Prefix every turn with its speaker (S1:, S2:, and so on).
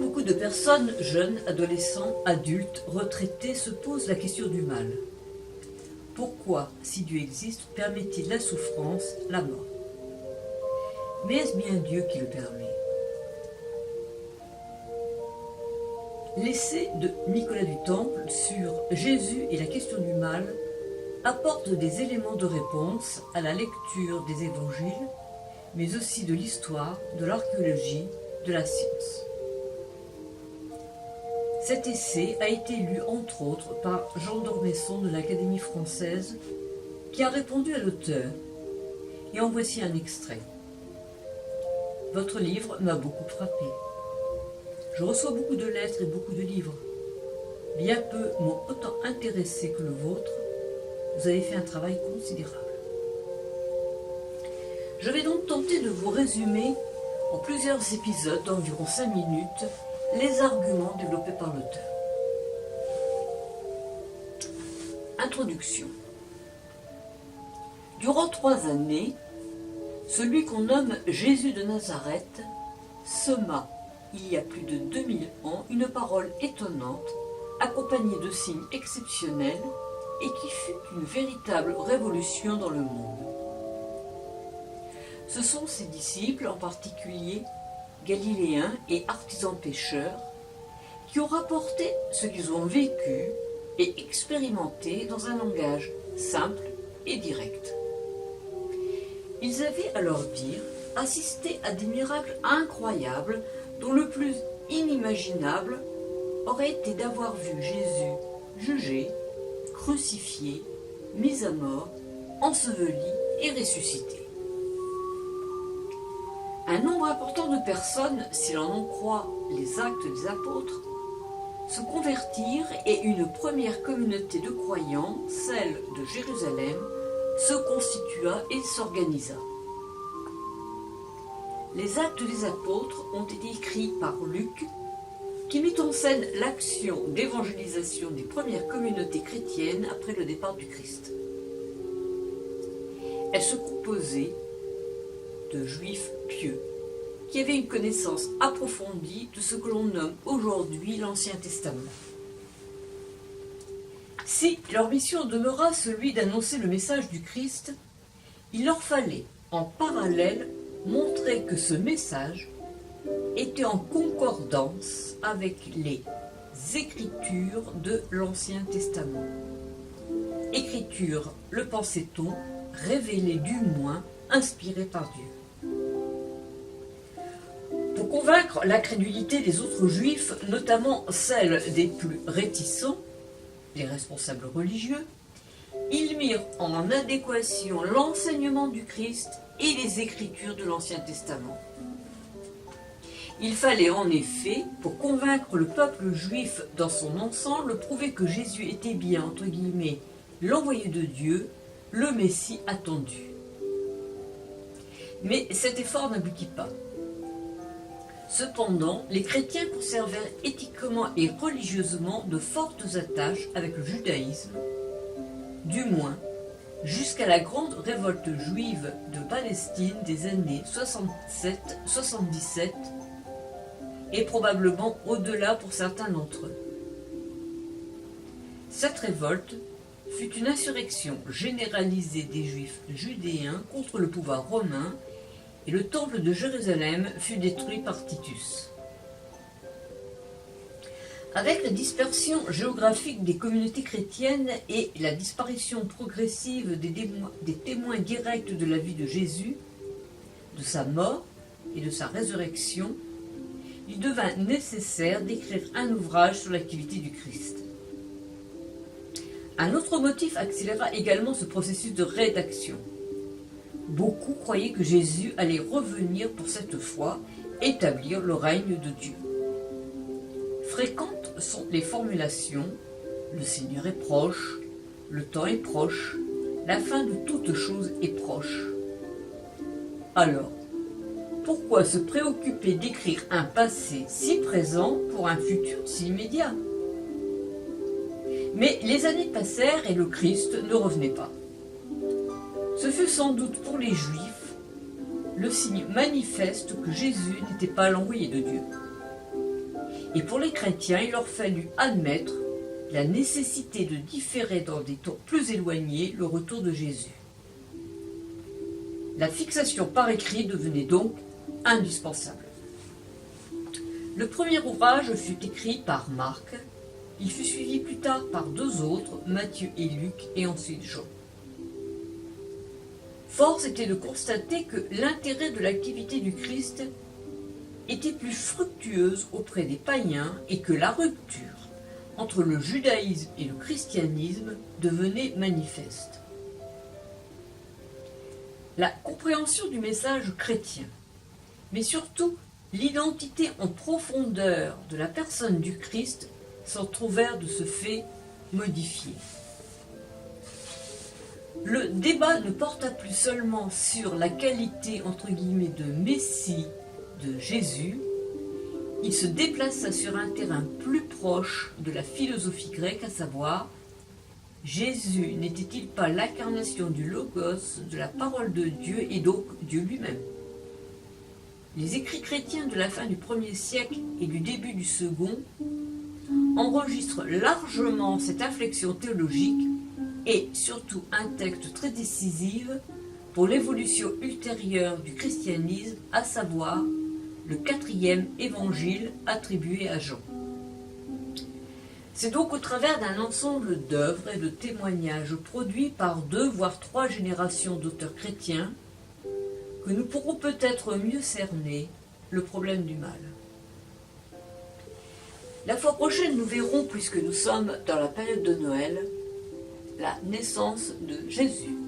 S1: Beaucoup de personnes, jeunes, adolescents, adultes, retraités, se posent la question du mal. Pourquoi, si Dieu existe, permet-il la souffrance, la mort? Mais est-ce bien Dieu qui le permet? L'essai de Nicolas du Temple sur Jésus et la question du mal apporte des éléments de réponse à la lecture des évangiles, mais aussi de l'histoire, de l'archéologie, de la science. Cet essai a été lu entre autres par Jean d'Ormesson de l'Académie française, qui a répondu à l'auteur, et en voici un extrait. Votre livre m'a beaucoup frappé. Je reçois beaucoup de lettres et beaucoup de livres. Bien peu m'ont autant intéressé que le vôtre. Vous avez fait un travail considérable. Je vais donc tenter de vous résumer en plusieurs épisodes d'environ 5 minutes les arguments développés par l'auteur. Introduction. Durant 3 années, celui qu'on nomme Jésus de Nazareth sema, il y a plus de 2000 ans, une parole étonnante, accompagnée de signes exceptionnels et qui fut une véritable révolution dans le monde. Ce sont ses disciples, en particulier Galiléens et artisans pêcheurs, qui ont rapporté ce qu'ils ont vécu et expérimenté dans un langage simple et direct. Ils avaient, à leur dire, assisté à des miracles incroyables dont le plus inimaginable aurait été d'avoir vu Jésus jugé, crucifié, mis à mort, enseveli et ressuscité. Un nombre important de personnes, si l'on en croit les actes des apôtres, se convertirent et une première communauté de croyants, celle de Jérusalem, se constitua et s'organisa. Les actes des apôtres ont été écrits par Luc, qui mit en scène l'action d'évangélisation des premières communautés chrétiennes après le départ du Christ. Elle se composait de juifs pieux, qui avaient une connaissance approfondie de ce que l'on nomme aujourd'hui l'Ancien Testament. Si leur mission demeura celui d'annoncer le message du Christ, il leur fallait, en parallèle, montrer que ce message était en concordance avec les Écritures de l'Ancien Testament. Écritures, le pensait-on, révélées du moins, inspirées par Dieu. Pour convaincre la crédulité des autres juifs, notamment celle des plus réticents, les responsables religieux, ils mirent en adéquation l'enseignement du Christ et les Écritures de l'Ancien Testament. Il fallait en effet, pour convaincre le peuple juif dans son ensemble, prouver que Jésus était bien, entre guillemets, l'envoyé de Dieu, le Messie attendu. Mais cet effort n'aboutit pas. Cependant, les chrétiens conservèrent éthiquement et religieusement de fortes attaches avec le judaïsme, du moins jusqu'à la grande révolte juive de Palestine des années 67-77 et probablement au-delà pour certains d'entre eux. Cette révolte fut une insurrection généralisée des Juifs judéens contre le pouvoir romain et le temple de Jérusalem fut détruit par Titus. Avec la dispersion géographique des communautés chrétiennes et la disparition progressive des témoins directs de la vie de Jésus, de sa mort et de sa résurrection, il devint nécessaire d'écrire un ouvrage sur l'activité du Christ. Un autre motif accéléra également ce processus de rédaction. Beaucoup croyaient que Jésus allait revenir pour cette fois établir le règne de Dieu. Fréquentes sont les formulations « le Seigneur est proche »,« le temps est proche »,« la fin de toute chose est proche ». Alors, pourquoi se préoccuper d'écrire un passé si présent pour un futur si immédiat? Mais les années passèrent et le Christ ne revenait pas. Ce fut sans doute pour les Juifs le signe manifeste que Jésus n'était pas l'envoyé de Dieu. Et pour les chrétiens, il leur fallut admettre la nécessité de différer dans des temps plus éloignés le retour de Jésus. La fixation par écrit devenait donc indispensable. Le premier ouvrage fut écrit par Marc. Il fut suivi plus tard par deux autres, Matthieu et Luc, et ensuite Jean. Force était de constater que l'intérêt de l'activité du Christ était plus fructueuse auprès des païens et que la rupture entre le judaïsme et le christianisme devenait manifeste. La compréhension du message chrétien, mais surtout l'identité en profondeur de la personne du Christ s'en trouvèrent de ce fait modifiées. Le débat ne porta plus seulement sur la qualité entre guillemets de Messie de Jésus, il se déplaça sur un terrain plus proche de la philosophie grecque, à savoir Jésus n'était-il pas l'incarnation du Logos, de la parole de Dieu et donc Dieu lui-même? Les écrits chrétiens de la fin du 1er siècle et du début du second enregistrent largement cette inflexion théologique et surtout un texte très décisif pour l'évolution ultérieure du christianisme, à savoir le 4e évangile attribué à Jean. C'est donc au travers d'un ensemble d'œuvres et de témoignages produits par 2 voire 3 générations d'auteurs chrétiens que nous pourrons peut-être mieux cerner le problème du mal. La fois prochaine, nous verrons, puisque nous sommes dans la période de Noël, la naissance de Jésus.